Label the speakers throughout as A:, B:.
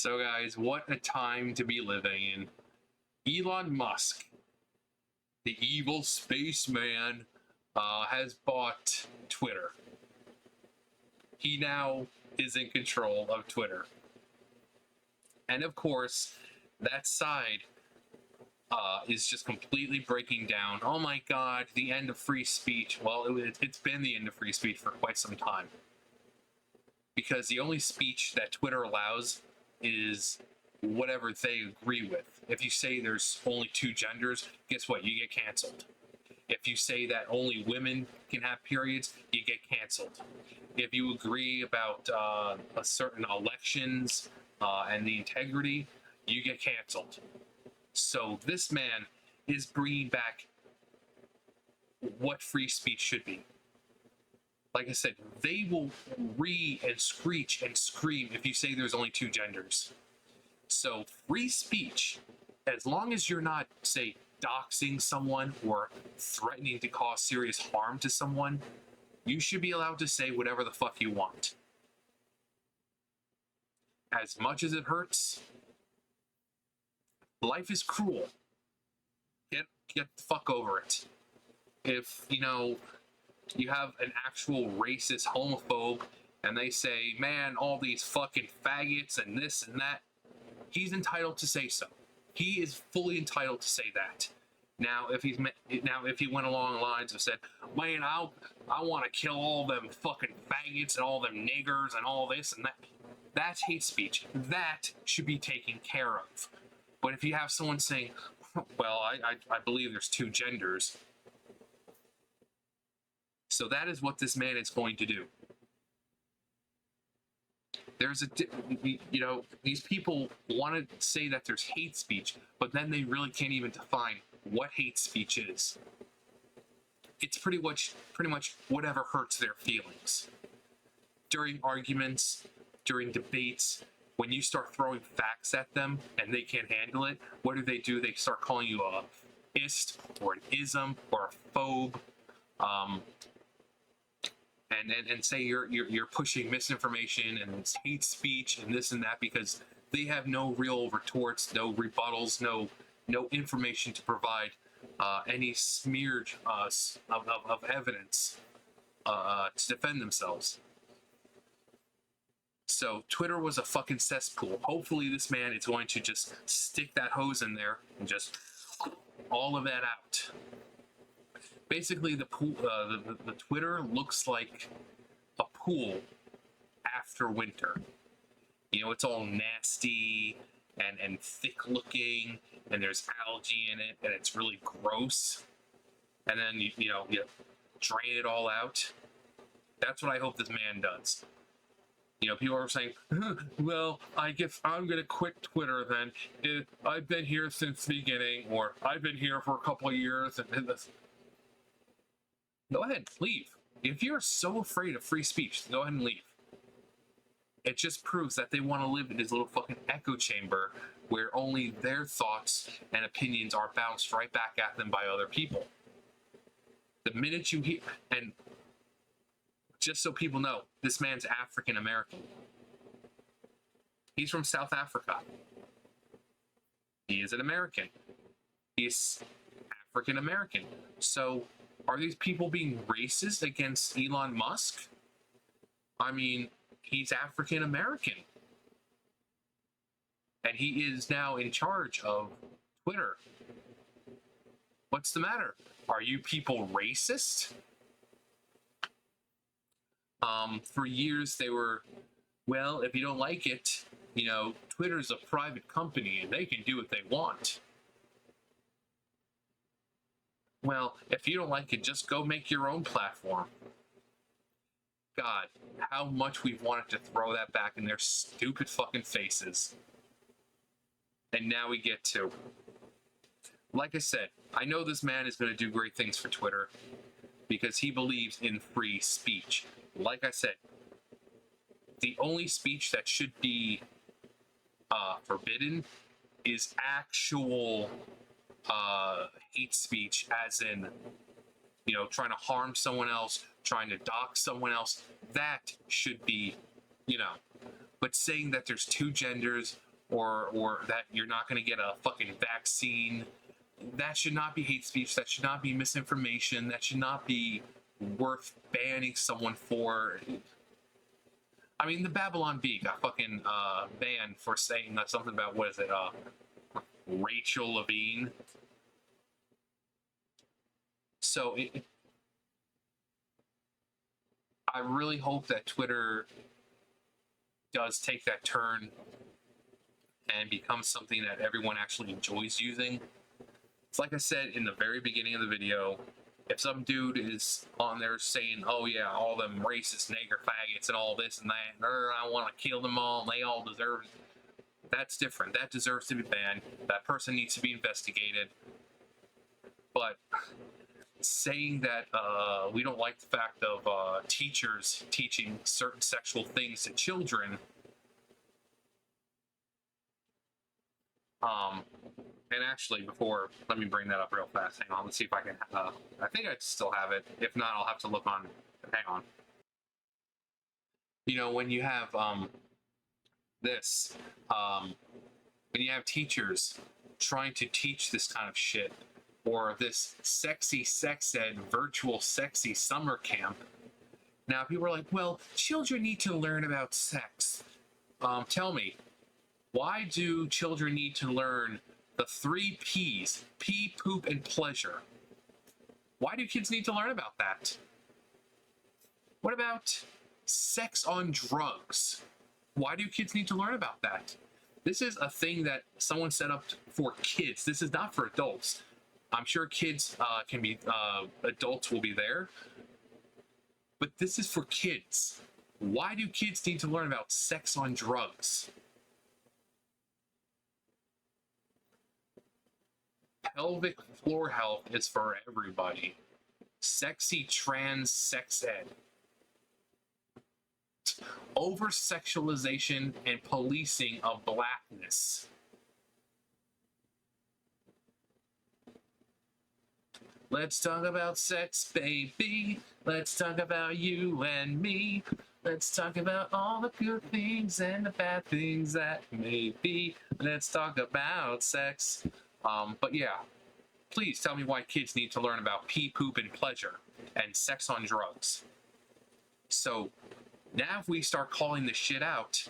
A: So, guys, what a time to be living in. Elon Musk, the evil spaceman, has bought Twitter. He now is in control of Twitter. And of course, that side is just completely breaking down. Oh my God, the end of free speech. Well, it's been the end of free speech for quite some time. Because the only speech that Twitter allows is whatever they agree with. If you say there's only two genders, guess what? You get canceled. If you say that only women can have periods, you get canceled. If you agree about a certain elections and the integrity, you get canceled. So this man is bringing back what free speech should be. Like I said, they will and screech and scream if you say there's only two genders. So free speech, as long as you're not, say, doxing someone or threatening to cause serious harm to someone, you should be allowed to say whatever the fuck you want. As much as it hurts, life is cruel. Get the fuck over it. If, you have an actual racist homophobe and they say, man, all these fucking faggots and this and that, he's entitled to say so. He is fully entitled to say that. Now, if he went along the lines of said, man, I want to kill all them fucking faggots and all them niggers and all this and that, that's hate speech. That should be taken care of. But if you have someone saying, well, I believe there's two genders, so that is what this man is going to do. There's these people want to say that there's hate speech, but then they really can't even define what hate speech is. It's pretty much whatever hurts their feelings. During arguments, during debates, when you start throwing facts at them and they can't handle it, what do? They start calling you a ist or an ism or a phobe. And say you're pushing misinformation and it's hate speech and this and that because they have no real retorts, no rebuttals, no information to provide any smeared of evidence to defend themselves. So Twitter was a fucking cesspool. Hopefully this man is going to just stick that hose in there and just all of that out. Basically, the Twitter looks like a pool after winter. It's all nasty and thick looking, and there's algae in it, and it's really gross. And then you drain it all out. That's what I hope this man does. People are saying, well, I guess I'm going to quit Twitter then. I've been here since the beginning, or I've been here for a couple of years, and this. Go ahead, leave. If you're so afraid of free speech, go ahead and leave. It just proves that they want to live in this little fucking echo chamber where only their thoughts and opinions are bounced right back at them by other people. The minute you hear, and just so people know, this man's African American. He's from South Africa. He is an American. He's African American. So, are these people being racist against Elon Musk? I mean, he's African American. And he is now in charge of Twitter. What's the matter? Are you people racist? For years they were, well, if you don't like it, Twitter's a private company and they can do what they want. Well, if you don't like it, just go make your own platform. God, how much we've wanted to throw that back in their stupid fucking faces. And now we get to. Like I said, I know this man is going to do great things for Twitter because he believes in free speech. Like I said, the only speech that should be forbidden is actual hate speech, as in, trying to harm someone else, trying to dox someone else. That should be, but saying that there's two genders or that you're not going to get a fucking vaccine. That should not be hate speech. That should not be misinformation. That should not be worth banning someone for. I mean, the Babylon Bee got fucking banned for saying something about, what is it, Rachel Levine. So I really hope that Twitter does take that turn and becomes something that everyone actually enjoys using. It's like I said in the very beginning of the video, if some dude is on there saying, oh yeah, all them racist nigger faggots and all this and that, I want to kill them all, and they all deserve it, that's different. That deserves to be banned. That person needs to be investigated. But saying that we don't like the fact of teachers teaching certain sexual things to children, and actually, let me bring that up real fast. Hang on, let's see if I can, I think I still have it. If not, I'll have to look on, hang on. You know, when you have, when you have teachers trying to teach this kind of shit, or this sexy sex ed virtual sexy summer camp, now people are like, well, children need to learn about sex. Tell me, why do children need to learn the 3 P's, pee, poop, and pleasure? Why do kids need to learn about that? What about sex on drugs? Why do kids need to learn about that? This is a thing that someone set up for kids. This is not for adults. I'm sure kids can be, adults will be there, but this is for kids. Why do kids need to learn about sex on drugs? Pelvic floor health is for everybody. Sexy trans sex ed. Over-sexualization and policing of blackness. Let's talk about sex, baby. Let's talk about you and me. Let's talk about all the good things and the bad things that may be. Let's talk about sex. But yeah, please tell me why kids need to learn about pee, poop, and pleasure and sex on drugs. So now if we start calling this shit out,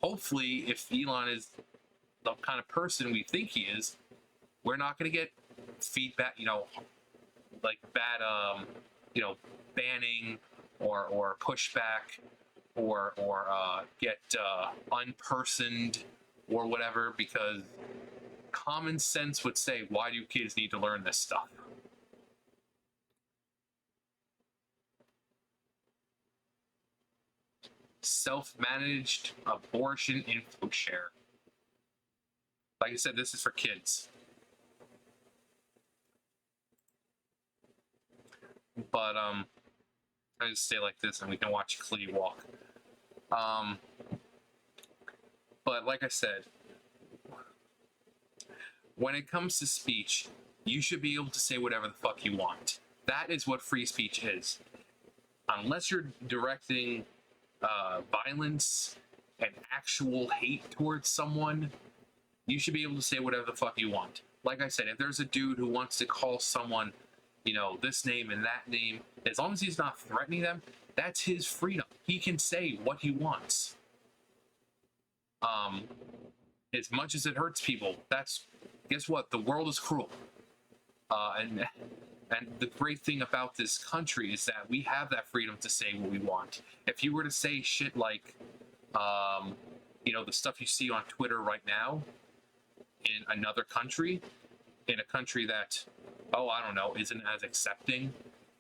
A: hopefully if Elon is the kind of person we think he is, we're not going to get feedback, like bad, banning or pushback or get unpersoned or whatever, because common sense would say, why do kids need to learn this stuff? Self-managed abortion info share. Like I said, this is for kids. But I just stay like this and we can watch Clee walk. But like I said, when it comes to speech, you should be able to say whatever the fuck you want. That is what free speech is. Unless you're directing violence and actual hate towards someone, you should be able to say whatever the fuck you want. Like I said, if there's a dude who wants to call someone, this name and that name, as long as he's not threatening them, that's his freedom. He can say what he wants. As much as it hurts people, guess what? The world is cruel. And the great thing about this country is that we have that freedom to say what we want. If you were to say shit like, the stuff you see on Twitter right now in another country, in a country that, I don't know, isn't as accepting,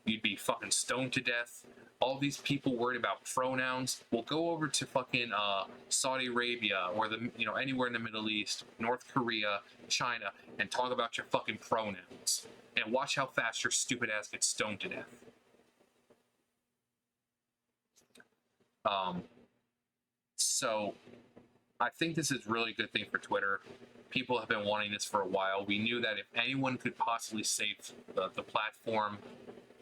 A: you'd be fucking stoned to death. All these people worried about pronouns will go over to fucking Saudi Arabia or anywhere in the Middle East, North Korea, China, and talk about your fucking pronouns. And watch how fast your stupid ass gets stoned to death. So I think this is a really good thing for Twitter. People have been wanting this for a while. We knew that if anyone could possibly save the platform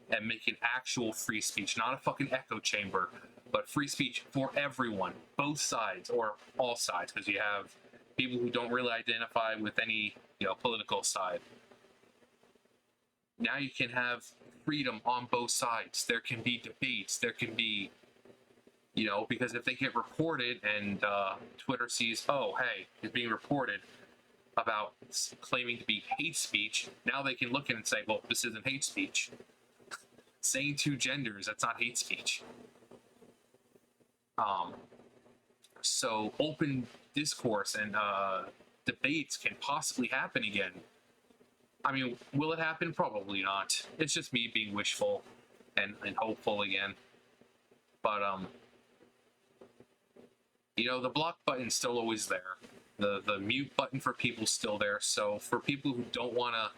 A: and make it actual free speech, not a fucking echo chamber, but free speech for everyone, both sides or all sides, because you have people who don't really identify with any political side. Now you can have freedom on both sides. There can be debates. There can be, because if they get reported and Twitter sees, oh, hey, it's being reported about claiming to be hate speech, now they can look at it and say, well, this isn't hate speech. Saying two genders, that's not hate speech. So open discourse and debates can possibly happen again. I mean, will it happen? Probably not. It's just me being wishful and hopeful again. But the block button's still always there. The mute button for people's still there. So for people who don't want to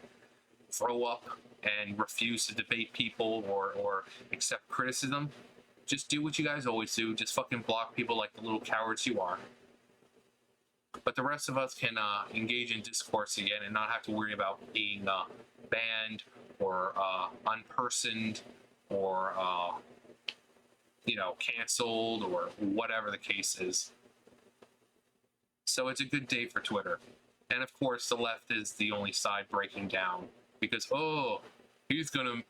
A: throw up and refuse to debate people or accept criticism, just do what you guys always do. Just fucking block people like the little cowards you are. But the rest of us can engage in discourse again and not have to worry about being banned or unpersoned or canceled or whatever the case is. So it's a good day for Twitter. And of course, the left is the only side breaking down because, oh, he's gonna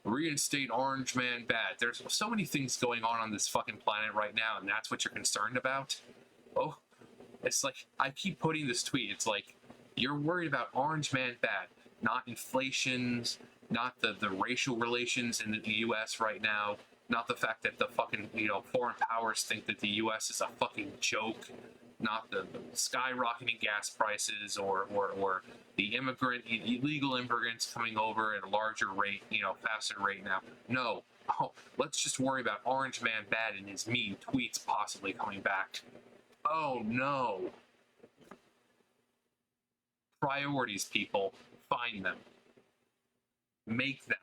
A: reinstate Orange Man bad. There's so many things going on this fucking planet right now, and that's what you're concerned about? Oh, it's like, I keep putting this tweet, it's like, you're worried about Orange Man bad, not inflations, not the racial relations in the US right now, not the fact that the fucking, foreign powers think that the US is a fucking joke, not the skyrocketing gas prices or the illegal immigrants coming over at a larger rate, faster rate now. No. Oh, let's just worry about Orange Man bad and his mean tweets possibly coming back. Oh no. Priorities, people. Find them. Make them.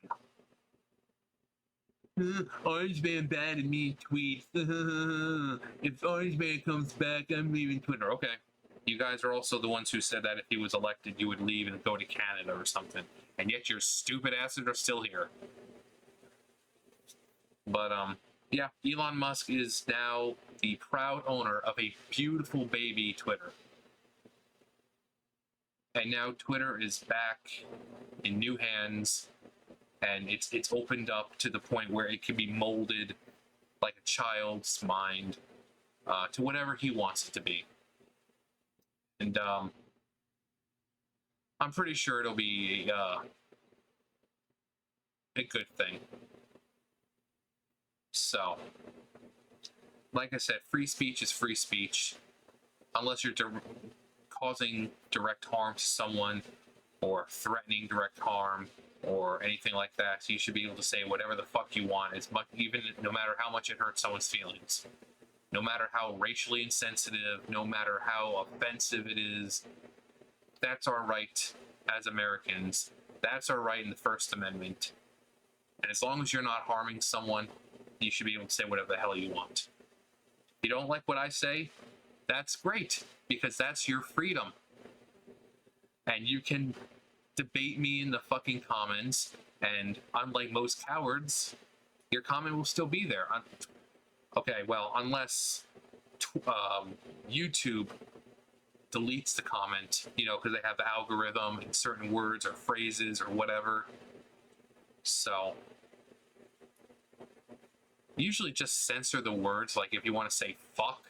A: Orange Man bad and mean tweets. If Orange Man comes back, I'm leaving Twitter. Okay. You guys are also the ones who said that if he was elected, you would leave and go to Canada or something. And yet your stupid asses are still here. But, yeah, Elon Musk is now the proud owner of a beautiful baby Twitter. And now Twitter is back in new hands, and it's opened up to the point where it can be molded like a child's mind to whatever he wants it to be. And I'm pretty sure it'll be a good thing. So, like I said, free speech is free speech, unless you're causing direct harm to someone or threatening direct harm or anything like that. So you should be able to say whatever the fuck you want, even no matter how much it hurts someone's feelings, no matter how racially insensitive, no matter how offensive it is. That's our right as Americans. That's our right in the First Amendment. And as long as you're not harming someone, you should be able to say whatever the hell you want. If you don't like what I say, that's great, because that's your freedom. And you can debate me in the fucking comments, and unlike most cowards, your comment will still be there. Okay, well, unless YouTube deletes the comment, because they have the algorithm and certain words or phrases or whatever. So usually just censor the words. Like if you want to say fuck,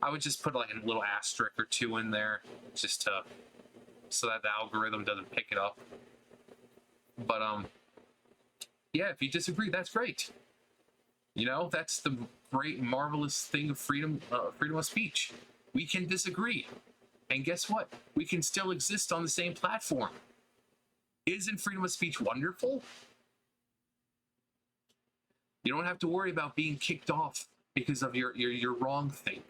A: I would just put like a little asterisk or two in there just so that the algorithm doesn't pick it up. But yeah, if you disagree, that's great. That's the great, marvelous thing of freedom of speech. We can disagree. And guess what? We can still exist on the same platform. Isn't freedom of speech wonderful? You don't have to worry about being kicked off because of your wrong think.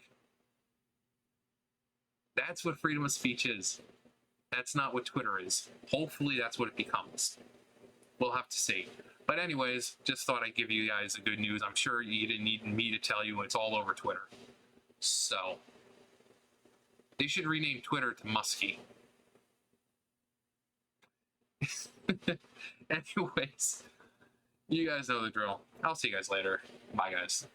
A: That's what freedom of speech is. That's not what Twitter is. Hopefully that's what it becomes. We'll have to see. But anyways, just thought I'd give you guys the good news. I'm sure you didn't need me to tell you it's all over Twitter. So, they should rename Twitter to Muskie. Anyways, you guys know the drill. I'll see you guys later. Bye, guys.